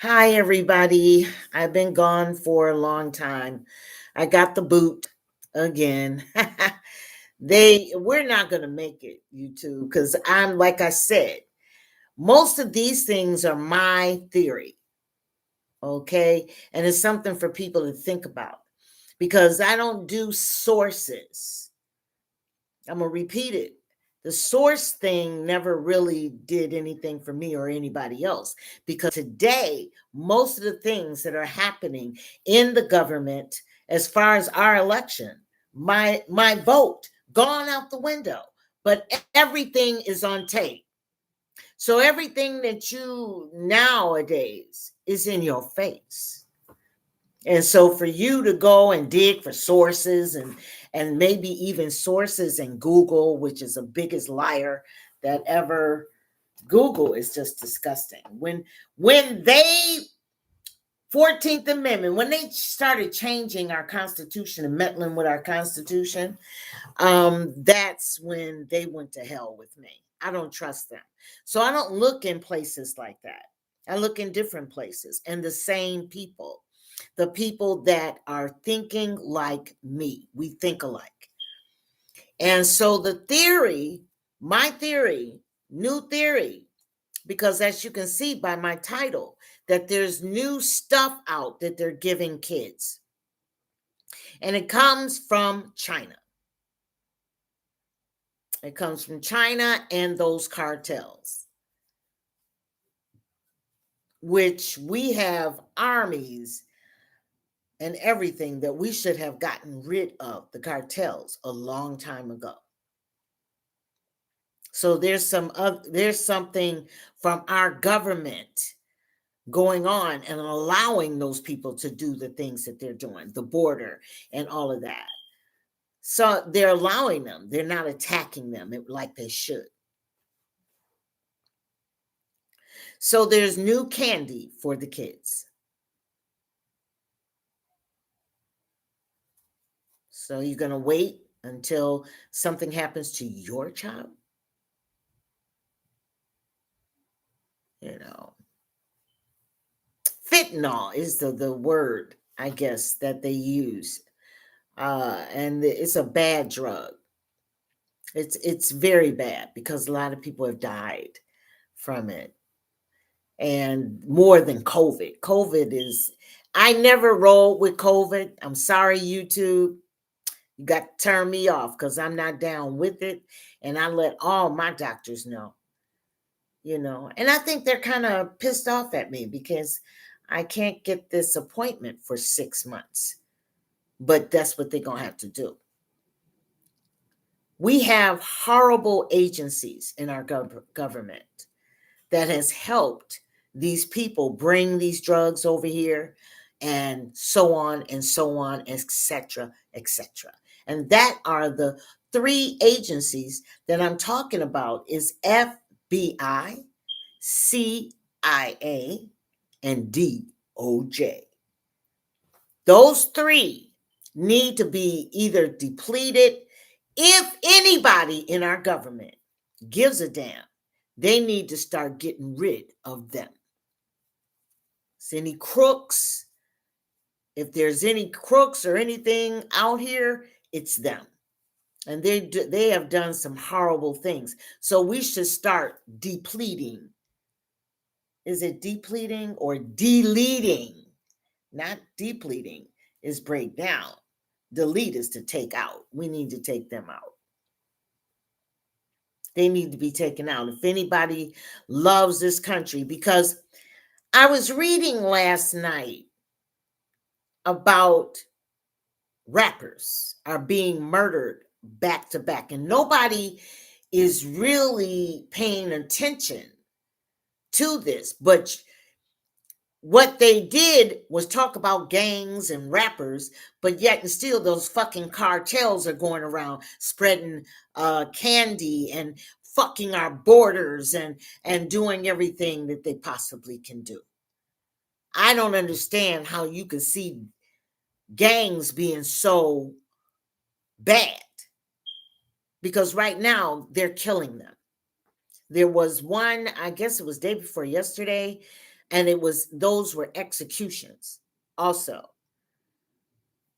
Hi, everybody. I've been gone for a long time. I got the boot again. We're not going to make it, you two, because like I said, most of these things are my theory, okay? And it's something for people to think about because I don't do sources. I'm going to repeat it. The source thing never really did anything for me or anybody else because today, most of the things that are happening in the government, as far as our election, my vote gone out the window, but everything is on tape. So everything that you nowadays is in your face. And so for you to go and dig for sources and maybe even sources in Google, which is the biggest liar that ever Google is just disgusting. When they 14th Amendment, when they started changing our Constitution and meddling with our Constitution, that's when they went to hell with me. I don't trust them. So I don't look in places like that. I look in different places and the same people, the people that are thinking like me. We think alike. And so the theory, my theory, new theory, because as you can see by my title, that there's new stuff out that they're giving kids. And it comes from China. It comes from China and those cartels, which we have armies and everything that we should have gotten rid of the cartels a long time ago. So there's something from our government going on and allowing those people to do the things that they're doing, the border and all of that. So they're allowing them. They're not attacking them like they should. So there's new candy for the kids. So you're going to wait until something happens to your child? You know, fentanyl is the word, I guess, that they use. And it's a bad drug. It's very bad because a lot of people have died from it. And more than COVID. COVID is, I never rolled with COVID. I'm sorry, YouTube. You got to turn me off because I'm not down with it. And I let all my doctors know, And I think they're kind of pissed off at me because I can't get this appointment for 6 months. But that's what they're going to have to do. We have horrible agencies in our government that has helped these people bring these drugs over here and so on and so on, etc., etc. And that are the three agencies that I'm talking about is FBI, CIA, and DOJ. Those three need to be either depleted. If anybody in our government gives a damn, they need to start getting rid of them. So any crooks, if there's any crooks or anything out here, it's them. And they have done some horrible things. So we should start depleting. Is it depleting or deleting? Not depleting is break down. Delete is to take out. We need to take them out. They need to be taken out. If anybody loves this country, because I was reading last night about rappers are being murdered back to back, and nobody is really paying attention to this. But what they did was talk about gangs and rappers, but yet and still those fucking cartels are going around spreading candy and fucking our borders and doing everything that they possibly can do. I don't understand how you can see gangs being so bad, because right now they're killing them. There was one, I guess it was day before yesterday, And those were executions also.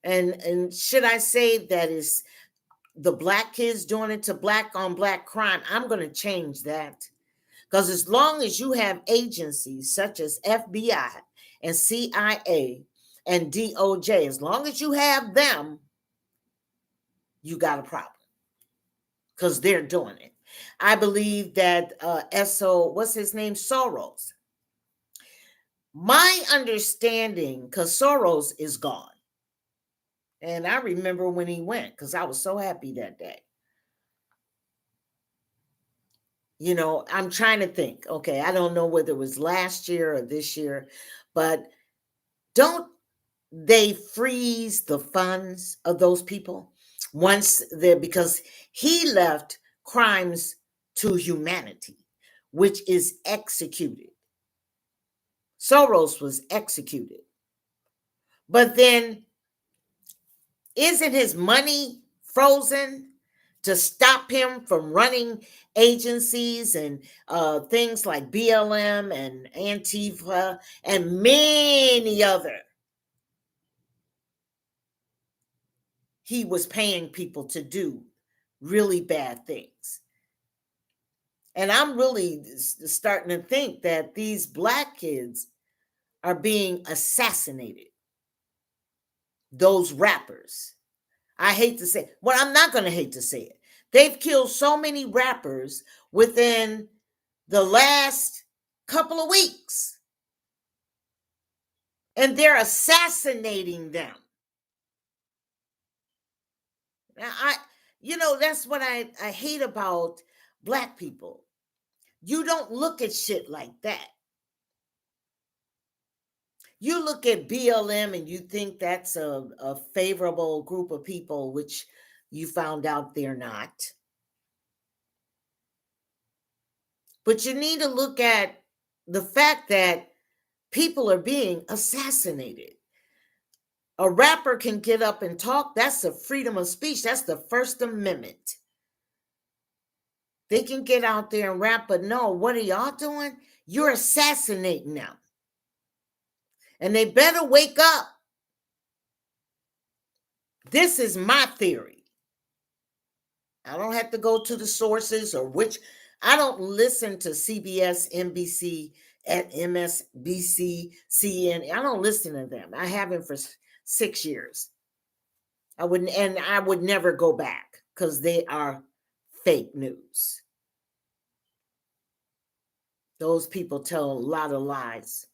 And should I say that is the black kids doing it to black on black crime? I'm going to change that. Because as long as you have agencies such as FBI and CIA and DOJ, as long as you have them, you got a problem because they're doing it. I believe that what's his name? Soros. My understanding, because Soros is gone. And I remember when he went because I was so happy that day. I'm trying to think. Okay, I don't know whether it was last year or this year, but don't they freeze the funds of those people once they're, because he left crimes to humanity, which is executed. Soros was executed. But then isn't his money frozen to stop him from running agencies and things like BLM and Antifa and many other? He was paying people to do really bad things. And I'm really starting to think that these black kids are being assassinated. Those rappers. I hate to say, well, I'm not going to hate to say it. They've killed so many rappers within the last couple of weeks. And they're assassinating them. That's what I hate about black people. You don't look at shit like that. You look at BLM and you think that's a favorable group of people, which you found out they're not. But you need to look at the fact that people are being assassinated. A rapper can get up and talk. That's a freedom of speech. That's the First Amendment. They can get out there and rap, but no, what are y'all doing? You're assassinating them. And they better wake up. This is my theory. I don't have to go to the sources or I don't listen to CBS, NBC, at MSBC, CNN. I don't listen to them. I haven't for 6 years. I would never go back because they are fake news. Those people tell a lot of lies.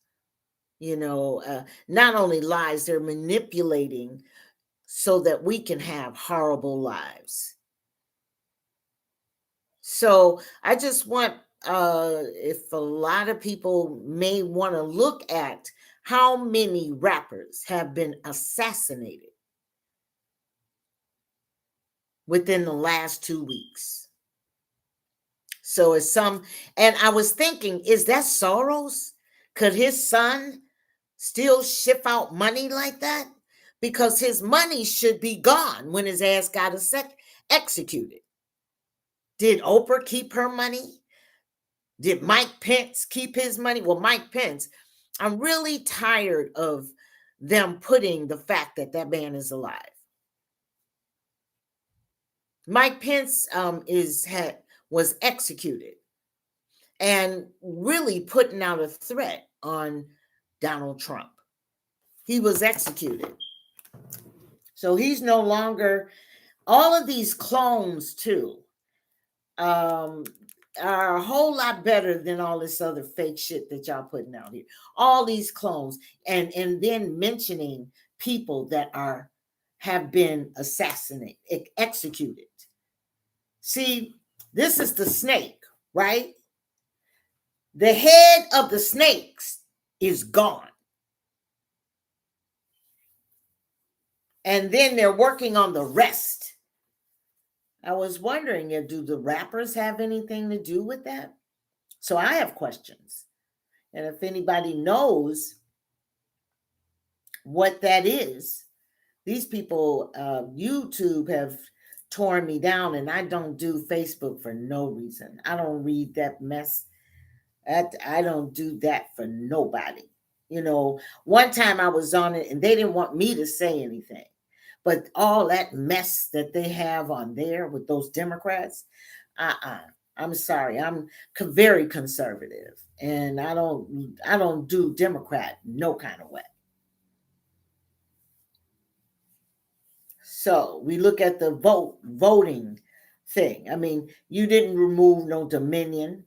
Not only lies, they're manipulating so that we can have horrible lives. So I just want, if a lot of people may want to look at how many rappers have been assassinated within the last 2 weeks. So and I was thinking, is that Soros? Could his son still ship out money like that? Because his money should be gone when his ass got executed. Did Oprah keep her money? Did Mike Pence keep his money? Well, Mike Pence, I'm really tired of them putting the fact that that man is alive. Mike Pence was executed and really putting out a threat on Donald Trump. He was executed. So he's no longer, all of these clones too, are a whole lot better than all this other fake shit that y'all putting out here. All these clones and then mentioning people that have been assassinated, executed. See, this is the snake, right? The head of the snakes is gone. And then they're working on the rest. I was wondering, do the rappers have anything to do with that? So I have questions. And if anybody knows what that is, these people, YouTube have torn me down, and I don't do Facebook for no reason. I don't read that mess. I don't do that for nobody. You know, one time I was on it and they didn't want me to say anything. But all that mess that they have on there with those Democrats, uh-uh. I'm sorry. I'm very conservative and I don't do Democrat no kind of way. So we look at the voting thing. I mean, you didn't remove no dominion,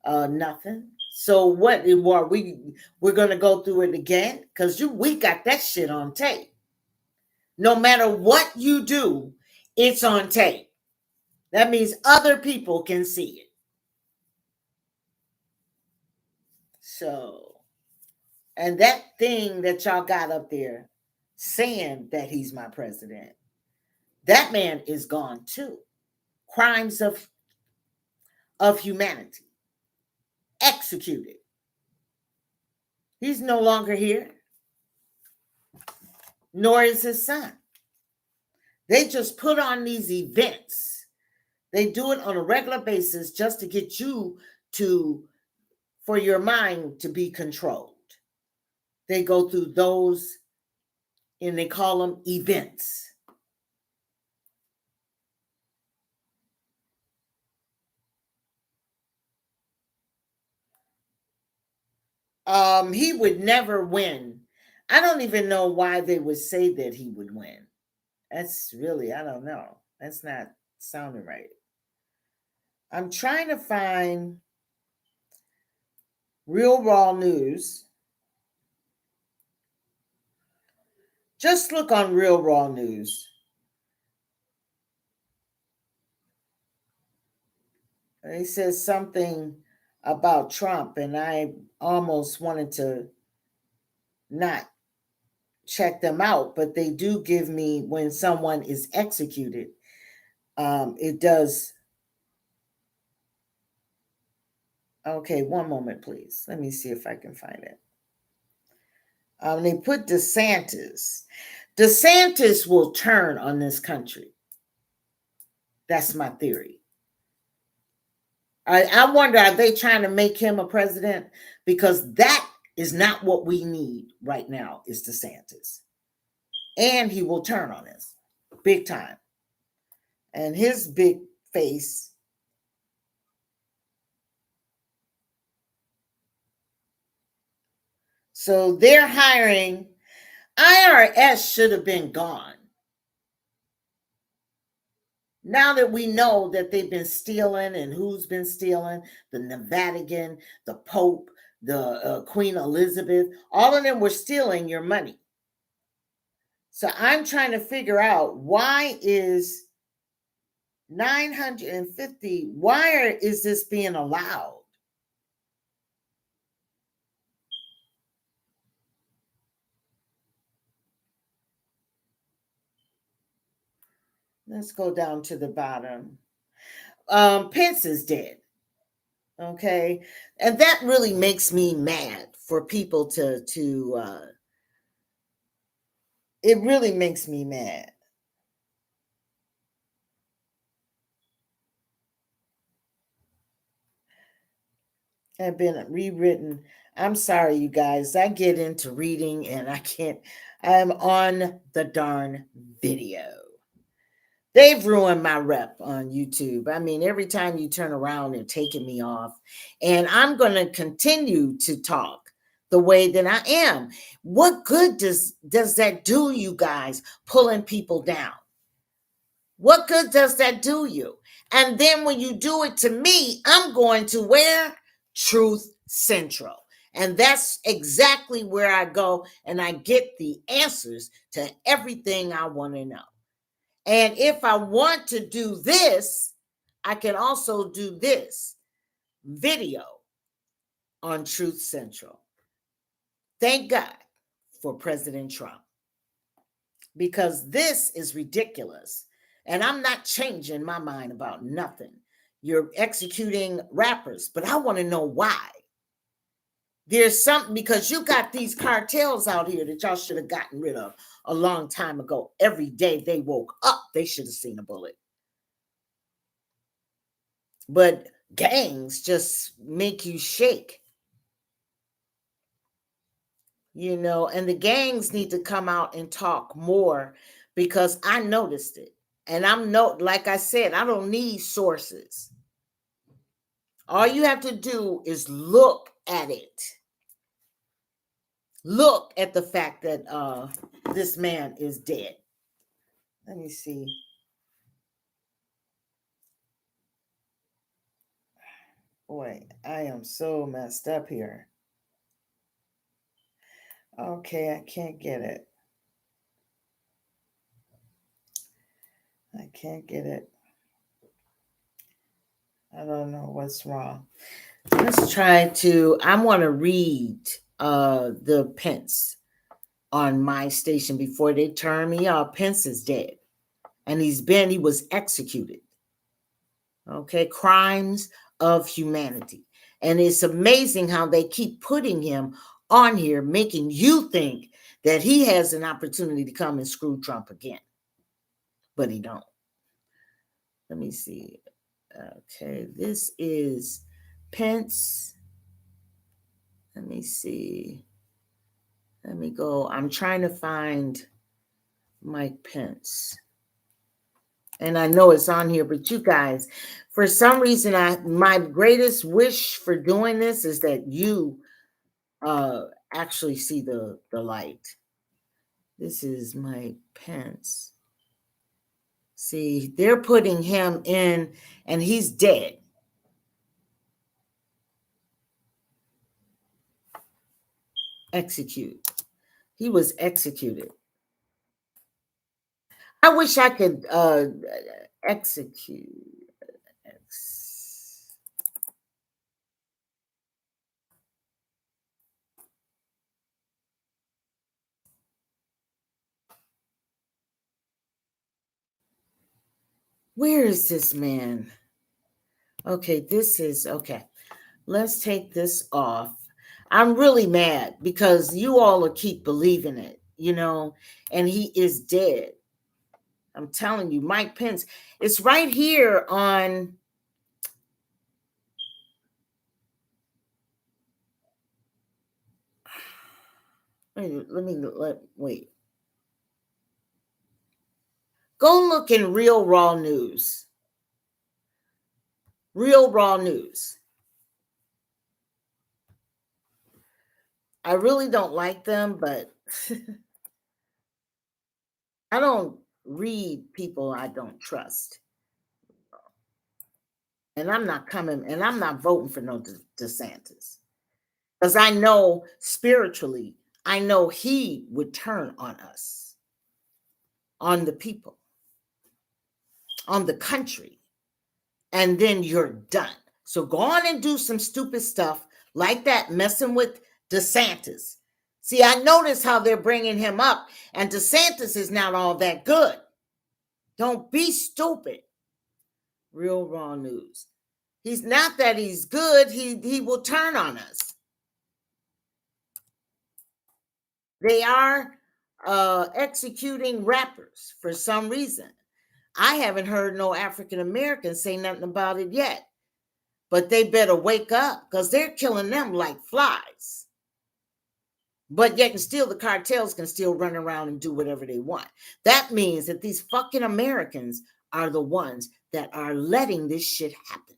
nothing. So what are we're gonna go through it again? Because we got that shit on tape. No matter what you do, it's on tape. That means other people can see it. So, and that thing that y'all got up there saying that he's my president, that man is gone too. Crimes of humanity executed. He's no longer here, nor is his son. They just put on these events. They do it on a regular basis just to get you to, for your mind to be controlled. They go through those and they call them events. He would never win. I don't even know why they would say that he would win. That's really, I don't know. That's not sounding right. I'm trying to find Real Raw News. Just look on Real Raw News. He says something about Trump, and I almost wanted to not check them out, but they do give me when someone is executed. It does. Okay, one moment, please. Let me see if I can find it. They put DeSantis. DeSantis will turn on this country. That's my theory. I wonder, are they trying to make him a president? Because that is not what we need right now, is DeSantis. And he will turn on us big time. And his big face. So they're hiring. IRS should have been gone. Now that we know that they've been stealing and who's been stealing, the Vatican, the Pope, the Queen Elizabeth, all of them were stealing your money. So I'm trying to figure out why is 950, why is this being allowed? Let's go down to the bottom. Pence is dead. Okay. And that really makes me mad for people to it really makes me mad. Have been rewritten. I'm sorry, you guys. I get into reading and I can't. I'm on the darn video. They've ruined my rep on YouTube. I mean, every time you turn around, they're taking me off. And I'm going to continue to talk the way that I am. What good does that do you guys, pulling people down? What good does that do you? And then when you do it to me, I'm going to where? Truth Central. And that's exactly where I go and I get the answers to everything I want to know. And if I want to do this, I can also do this video on Truth Central. Thank God for President Trump, because this is ridiculous. And I'm not changing my mind about nothing. You're executing rappers, but I want to know why. There's something, because you got these cartels out here that y'all should have gotten rid of a long time ago. Every day they woke up, they should have seen a bullet. But gangs just make you shake, and the gangs need to come out and talk more because I noticed it. And like I said, I don't need sources. All you have to do is look at it. Look at the fact that this man is dead. Let me see. Boy, I am so messed up here. Okay, I can't get it. I can't get it. I don't know what's wrong. Let's try to. I want to read the Pence on my station before they turn me off. Pence is dead, and he was executed. Okay, crimes of humanity. And it's amazing how they keep putting him on here, making you think that he has an opportunity to come and screw Trump again. But he don't. Let me see. Okay, this is Pence. Let me see. Let me go. I'm trying to find Mike Pence. And I know it's on here, but you guys, for some reason, my greatest wish for doing this is that you actually see the light. This is Mike Pence. See, they're putting him in, and he's dead. Execute. He was executed. I wish I could execute. Where is this man? Okay, this is okay. Let's take this off. I'm really mad because you all will keep believing it, and he is dead. I'm telling you, Mike Pence. It's right here on. Wait. Go look in Real Raw News. Real Raw News. I really don't like them, but I don't read people I don't trust. And I'm not voting for no DeSantis. Because I know spiritually, I know he would turn on us, on the people, on the country, and then you're done. So go on and do some stupid stuff like that, messing with DeSantis. See, I notice how they're bringing him up, and DeSantis is not all that good. Don't be stupid. Real Raw News. He's not that he's good. He will turn on us. They are executing rappers for some reason. I haven't heard no African Americans say nothing about it yet. But they better wake up because they're killing them like flies. But yet and still the cartels can still run around and do whatever they want. That means that these fucking Americans are the ones that are letting this shit happen.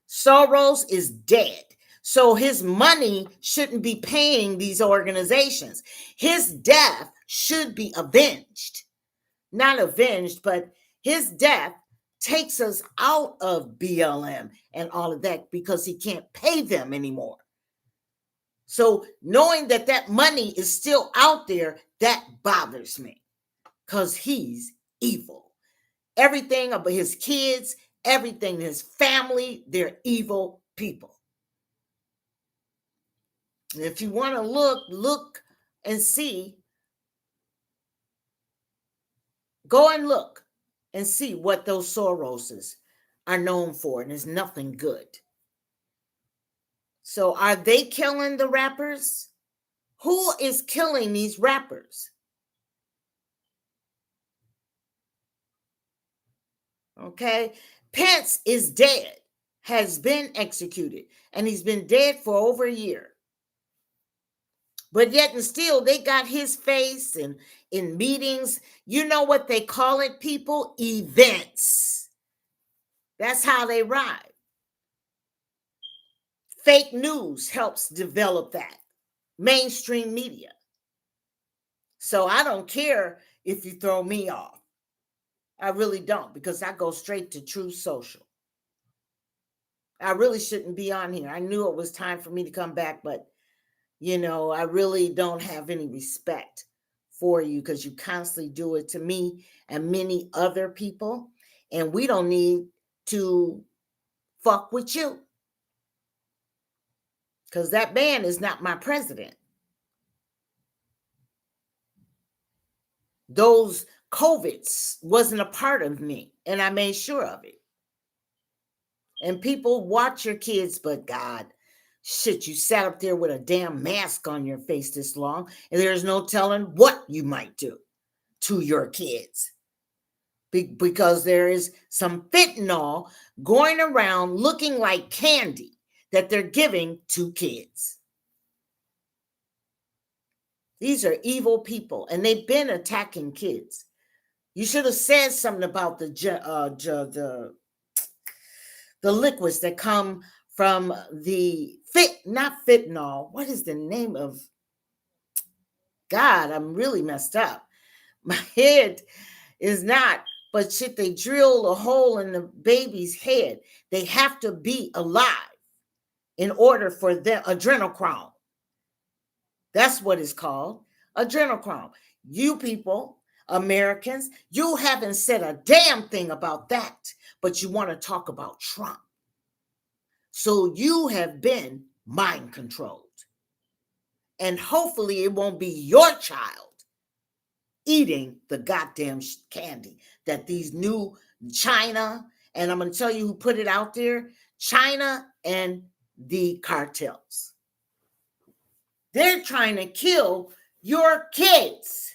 Soros is dead. So his money shouldn't be paying these organizations. His death should be avenged. Not avenged, but his death takes us out of BLM and all of that because he can't pay them anymore. So knowing that that money is still out there, that bothers me because he's evil. Everything about his kids, everything, his family, they're evil people. And if you want to look and see, go and look and see what those Soroses are known for, and it's nothing good. So are they killing the rappers? Who is killing these rappers? Okay. Pence is dead, has been executed, and he's been dead for over a year. But yet and still, they got his face and in meetings. You know what they call it, people? Events. That's how they ride. Fake news helps develop that. Mainstream media. So I don't care if you throw me off. I really don't, because I go straight to Truth Social. I really shouldn't be on here. I knew it was time for me to come back, but I really don't have any respect for you, because you constantly do it to me and many other people, and we don't need to fuck with you, because that man is not my president. Those COVIDs wasn't a part of me, and I made sure of it. And people, watch your kids, but God, shit, you sat up there with a damn mask on your face this long, and there's no telling what you might do to your kids. Because there is some fentanyl going around looking like candy that they're giving to kids. These are evil people, and they've been attacking kids. You should have said something about the liquids that come from the not fentanyl. What is the name of? God, I'm really messed up. My head is not, but shit, they drill a hole in the baby's head. They have to be alive in order for them. Adrenochrome. That's what it's called. Adrenochrome. You people, Americans, you haven't said a damn thing about that, but you want to talk about Trump. So you have been mind controlled. And hopefully it won't be your child eating the goddamn candy that these new China, and I'm going to tell you who put it out there, China and the cartels. They're trying to kill your kids.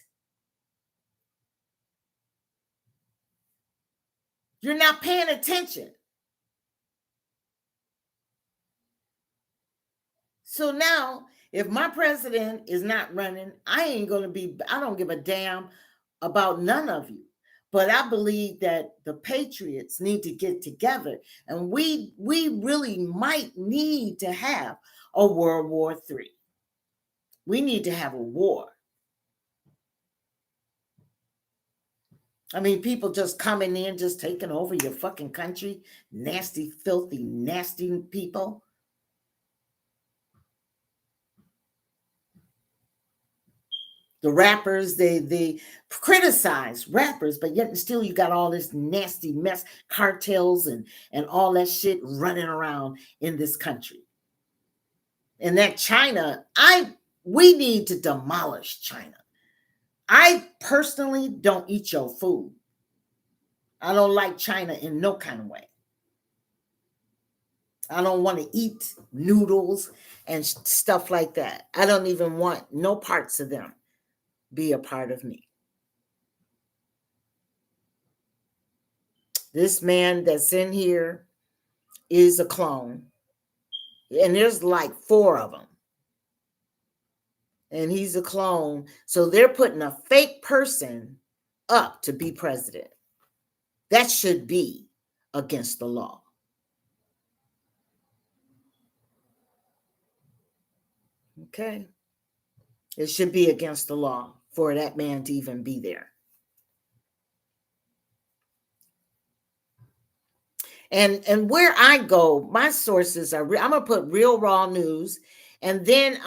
You're not paying attention. So now, if my president is not running, I don't give a damn about none of you. But I believe that the patriots need to get together, and we really might need to have a World War III. We need to have a war. I mean, people just coming in, just taking over your fucking country. Nasty, filthy, nasty people. The rappers, they criticize rappers, but yet and still you got all this nasty mess, cartels and all that shit running around in this country. And that China, we need to demolish China. I personally don't eat your food. I don't like China in no kind of way. I don't want to eat noodles and stuff like that. I don't even want no parts of them be a part of me. This man that's in here is a clone. And there's like 4 of them. And he's a clone. So they're putting a fake person up to be president. That should be against the law. Okay. It should be against the law for that man to even be there. And where I go, my sources are I'm gonna put Real Raw News, and then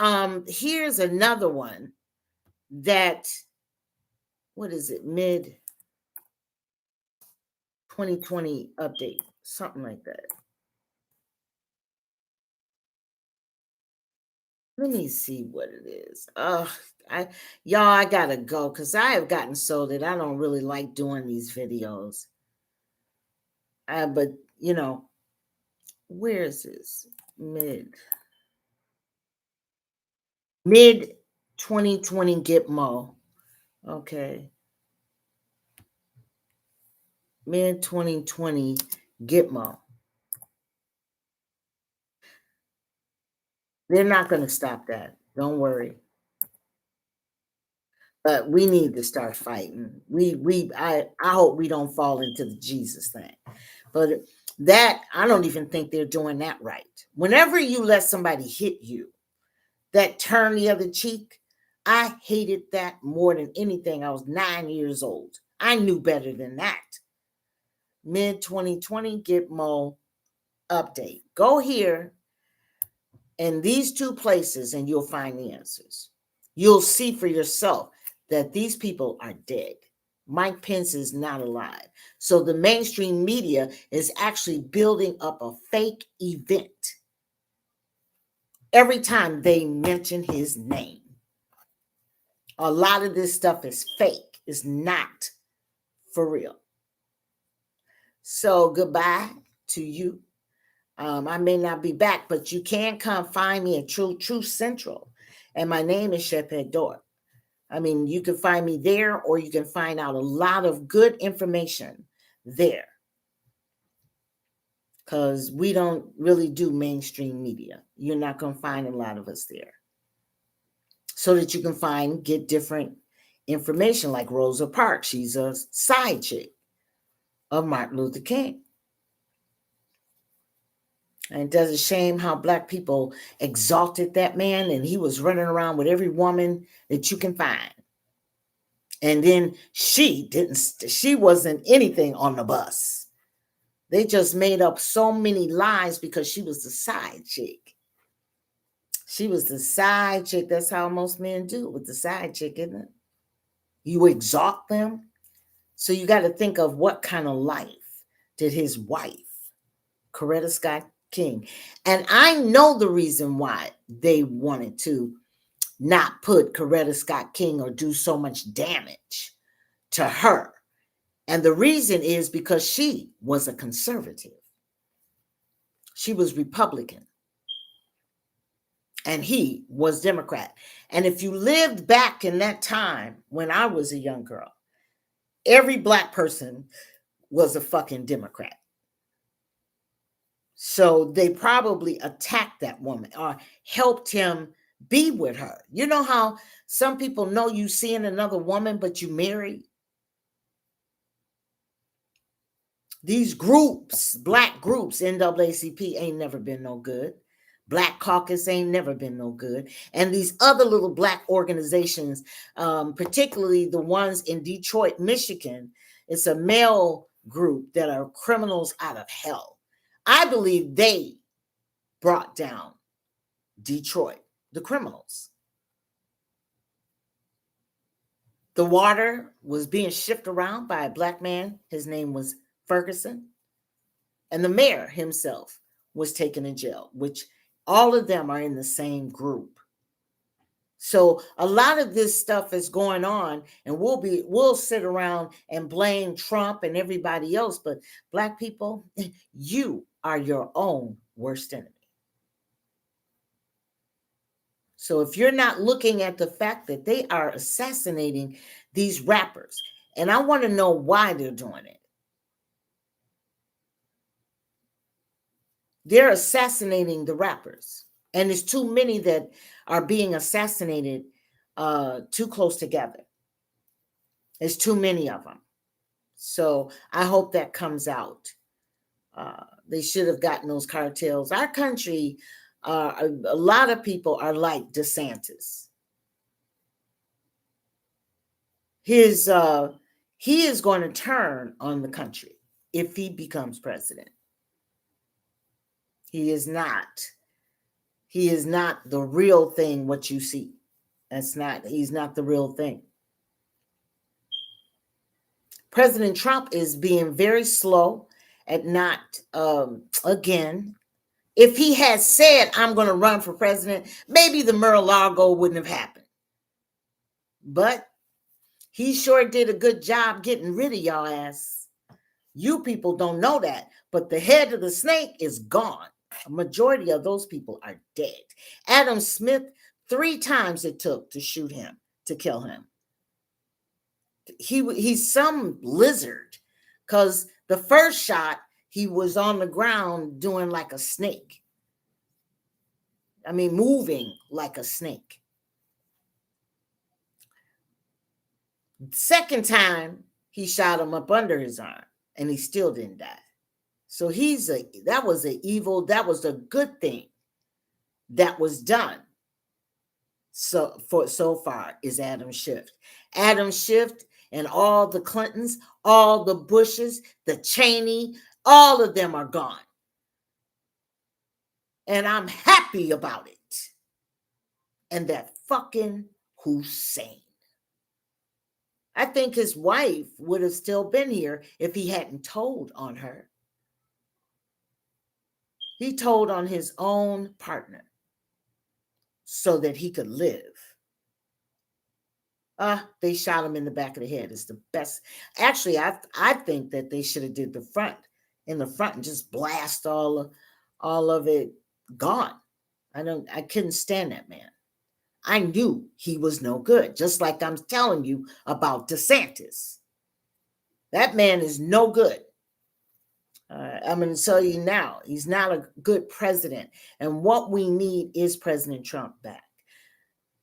here's another one that, what is it, mid 2020 update, something like that. Let me see what it is. I gotta go, because I have gotten so that I don't really like doing these videos. But where is this? Mid 2020 Gitmo. Okay. Mid 2020 Gitmo. They're not going to stop that. Don't worry. But we need to start fighting. I hope we don't fall into the Jesus thing. But that I don't even think they're doing that right. Whenever you let somebody hit you, that turn the other cheek, I hated that more than anything. I was 9 years old. I knew better than that. Mid 2020, Gitmo update. Go here in these two places and you'll find the answers. You'll see for yourself that these people are dead. Mike Pence is not alive. So the mainstream media is actually building up a fake event every time they mention his name. A lot of this stuff is fake. It's not for real. So goodbye to you. I may not be back, but you can come find me at Truth Central. And my name is Shepard Dort. I mean, you can find me there, or you can find out a lot of good information there. Because we don't really do mainstream media. You're not going to find a lot of us there. So that you can get different information, like Rosa Parks. She's a side chick of Martin Luther King. And it does a shame how Black people exalted that man, and he was running around with every woman that you can find. And then she wasn't anything on the bus. They just made up so many lies because she was the side chick. She was the side chick. That's how most men do with the side chick, isn't it? You exalt them. So you got to think of what kind of life did his wife, Coretta Scott King. And I know the reason why they wanted to not put Coretta Scott King or do so much damage to her. And the reason is because she was a conservative. She was Republican. And he was Democrat. And if you lived back in that time when I was a young girl, every Black person was a fucking Democrat. So they probably attacked that woman or helped him be with her. You know how some people know you seeing another woman, but you married? These groups, Black groups, NAACP ain't never been no good. Black Caucus ain't never been no good. And these other little Black organizations, particularly the ones in Detroit, Michigan, it's a male group that are criminals out of hell. I believe they brought down Detroit, the criminals. The water was being shipped around by a Black man. His name was Ferguson. And the mayor himself was taken in jail, which all of them are in the same group. So a lot of this stuff is going on, and we'll sit around and blame Trump and everybody else, but Black people, you are your own worst enemy. So if you're not looking at the fact that they are assassinating these rappers, and I want to know why they're doing it. They're assassinating the rappers, and there's too many that are being assassinated too close together. There's too many of them. So I hope that comes out. They should have gotten those cartels. Our country, a lot of people are like DeSantis. He is going to turn on the country if he becomes president. He is not the real thing what you see. He's not the real thing. President Trump is being very slow at not, again, if he had said, I'm going to run for president, maybe the Mar-a-Lago wouldn't have happened. But he sure did a good job getting rid of y'all ass. You people don't know that, but the head of the snake is gone. A majority of those people are dead. Adam Smith, 3 times it took to shoot him, to kill him. He's some lizard, because the first shot, he was on the ground doing like a snake. I mean, moving like a snake. Second time, he shot him up under his arm, and he still didn't die. So that was an evil, that was a good thing that was done. So far is Adam Schiff. Adam Schiff and all the Clintons, all the Bushes, the Cheney, all of them are gone. And I'm happy about it. And that fucking Hussein. I think his wife would have still been here if he hadn't told on her. He told on his own partner so that he could live. They shot him in the back of the head. It's the best. Actually, I think that they should have did the front in the front and just blast all of it gone. I couldn't stand that man. I knew he was no good, just like I'm telling you about DeSantis. That man is no good. I'm going to tell you now, he's not a good president. And what we need is President Trump back.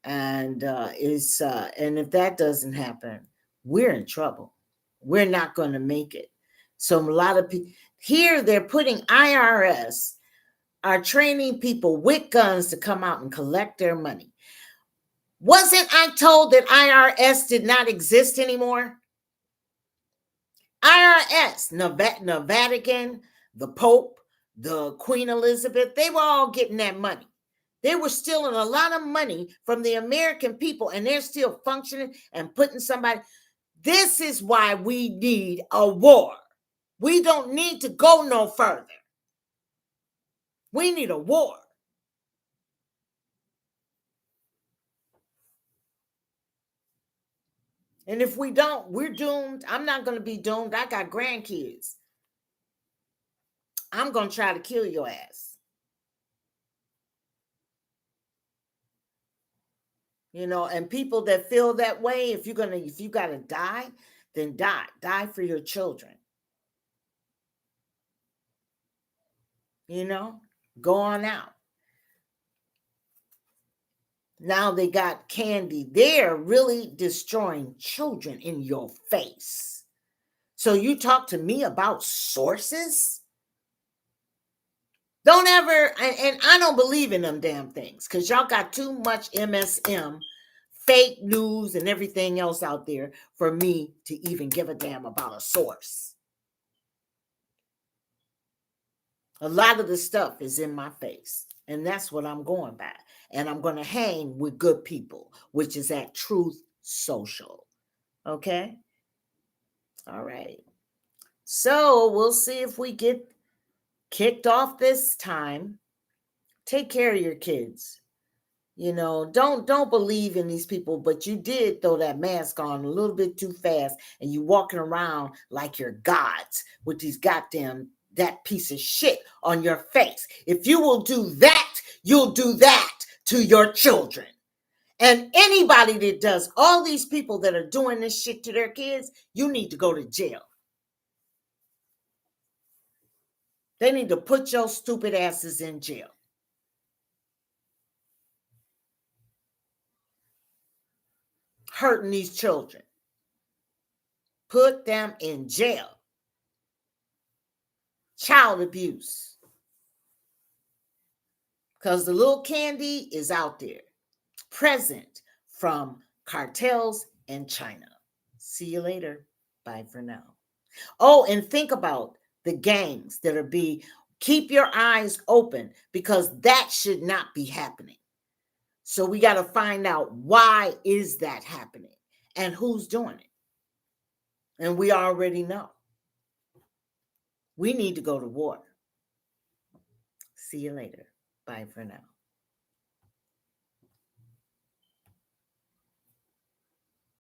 And and if that doesn't happen, we're in trouble. We're not going to make it. So a lot of people here, they're putting IRS, are training people with guns to come out and collect their money. Wasn't I told that IRS did not exist anymore? IRS, the Vatican, the Pope, the Queen Elizabeth, they were all getting that money. They were stealing a lot of money from the American people, and they're still functioning and putting somebody. This is why we need a war. We don't need to go no further. We need a war. And if we don't, we're doomed. I'm not going to be doomed. I got grandkids. I'm going to try to kill your ass. You know, and people that feel that way, if you got to die, then die. Die for your children. You know, go on out. Now they got candy. They're really destroying children in your face. So you talk to me about sources? Don't ever, and I don't believe in them damn things because y'all got too much MSM, fake news, and everything else out there for me to even give a damn about a source. A lot of the stuff is in my face, and that's what I'm going by. And I'm going to hang with good people, which is at Truth Social. Okay? All right. So we'll see if we get kicked off this time. Take care of your kids. You know, don't believe in these people, but you did throw that mask on a little bit too fast, and you walking around like you're gods with these goddamn that piece of shit on your face. If you will do that, you'll do that to your children. And anybody that does, all these people that are doing this shit to their kids, you need to go to jail. They need to put your stupid asses in jail. Hurting these children. Put them in jail. Child abuse. Because the little candy is out there. Present from Cartels and China. See you later. Bye for now. Oh, and think about the gangs that are keep your eyes open because that should not be happening. So we got to find out why is that happening and who's doing it. And we already know. We need to go to war. See you later. Bye for now.